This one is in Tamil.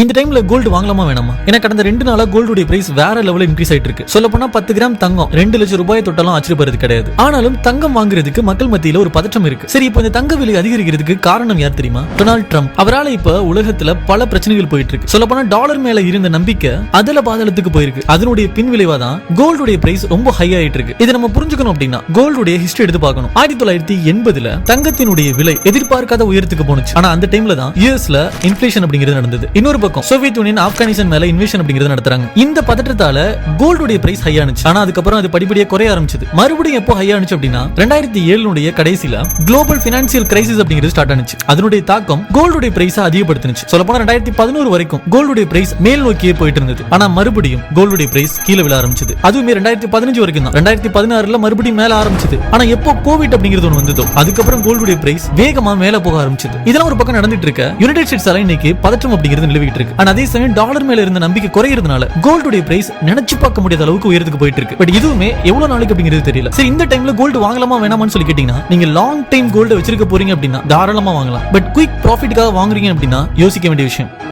இந்த டைம்ல கோல்டு வாங்கலாமா வேணாமா? ஏன்னா கடந்த 2 நாளா கோல்டுடைய பிரைஸ் வேற லெவலில் இன்க்ரீஸ் ஆயிட்டு இருக்கு. சொல்ல போனா 10 கிராம் தங்கம் 2 லட்சம் ரூபாய் தொட்டாலும் ஆச்சரியப்படுறது கிடையாது. ஆனாலும் தங்கம் வாங்குறதுக்கு மக்கள் மத்தியில ஒரு பதற்றம் இருக்கு. சரி, இப்போ இந்த தங்க விலை அதிகரிக்கிறதுக்கு காரணம் யார் தெரியுமா? Donald Trump. அவரால இப்ப உலகத்துல பல பிரச்சனைகள் போயிட்டு இருக்கு. சொல்ல போனா டாலர் மேல இருந்த நம்பிக்கை அதுல பாதாளத்துக்கு போயிருக்கு. அதனுடைய பின் விளைவா தான் கோல்டுடைய பிரைஸ் ரொம்ப ஹை ஆயிட்டு இருக்கு. இதை நம்ம புரிஞ்சுக்கணும் அப்படின்னா கோல்டுடைய ஹிஸ்டரி எடுத்து பார்க்கணும். 1980ல தங்கத்தினுடைய விலை எதிர்பார்க்காத உயரத்துக்கு போனுச்சு. ஆனா அந்த டைம்ல தான் யூஎஸ்ல இன்ஃப்ளேஷன் அப்படிங்கிறது நடந்தது. இன்னொரு பக்கம் சோவியத் யூனியன் ஆப்கானிஸ்தான் மேல இன்வேஷன் அப்படிங்கறது நடத்துறாங்க. இந்த பதற்றத்தால கோல்டுடைய பிரைஸ் ஹை ஆனுச்சு. ஆனா அதுக்கப்புறம் அது படிப்படியா குறைய ஆரம்பிச்சது. மறுபடியும் எப்போ ஹை ஆனுச்சு அப்படின்னா 2007 கடைசில குளோபல் பினான்சியல் கிரைசிஸ் அப்படிங்கிறது ஸ்டார்ட் ஆனுச்சு. அதனுடைய தாக்கம் கோல்டுடைய பிரைஸ் அதிகப்படுத்துச்சு. சொல்ல போனா 2011 வரைக்கும் கோல்டுடைய பிரைஸ் மேல் நோக்கியே போயிட்டு இருந்தது. ஆனா மறுபடியும் கோல்டுடைய பிரைஸ் கீழே விழ ஆரம்பிச்சது. அதுவுமே 2015 வரைக்கும் தான். 2016ல மறுபடியும் மேல ஆரம்பிச்சது. ஆனா எப்போ கோவிட் அப்படிங்கிறது ஒன்று வந்ததோ அதுக்கப்புறம் கோல்டுடைய பிரைஸ் வேகமா மேல போக ஆரம்பிச்சது. இதெல்லாம் ஒரு பக்கம் நடந்துட்டு இருக்க யுனைடெட் ஸ்டேட்ஸ்ல இன்னைக்கு பதற்றம் அப்படிங்கிறது நிலவிட்டு இருக்கு. ஆனா அதே சமயம் டாலர் மேல இருந்த நம்பிக்கை குறையிறதுனால கோல்டுடைய பிரைஸ் நினைச்சு பார்க்க முடியாத அளவுக்கு உயரத்துக்கு போயிட்டு இருக்கு. பட் இதுவுமே எவ்வளவு நாளைக்கு அப்படிங்கிறது தெரியல. சரி, இந்த டைம்ல கோல்டு வாங்கலாமா வேணாமான்னு சொல்லி கேட்டீங்கன்னா, நீங்க லாங் டைம் கோல்டு வச்சிருக்க போறீங்க அப்படின்னா தாராளமா வாங்கலாம். பட் குயிக் ப்ராஃபிட்டுக்காக வாங்குறீங்க அப்படின்னா யோசிக்க வேண்டிய விஷயம்.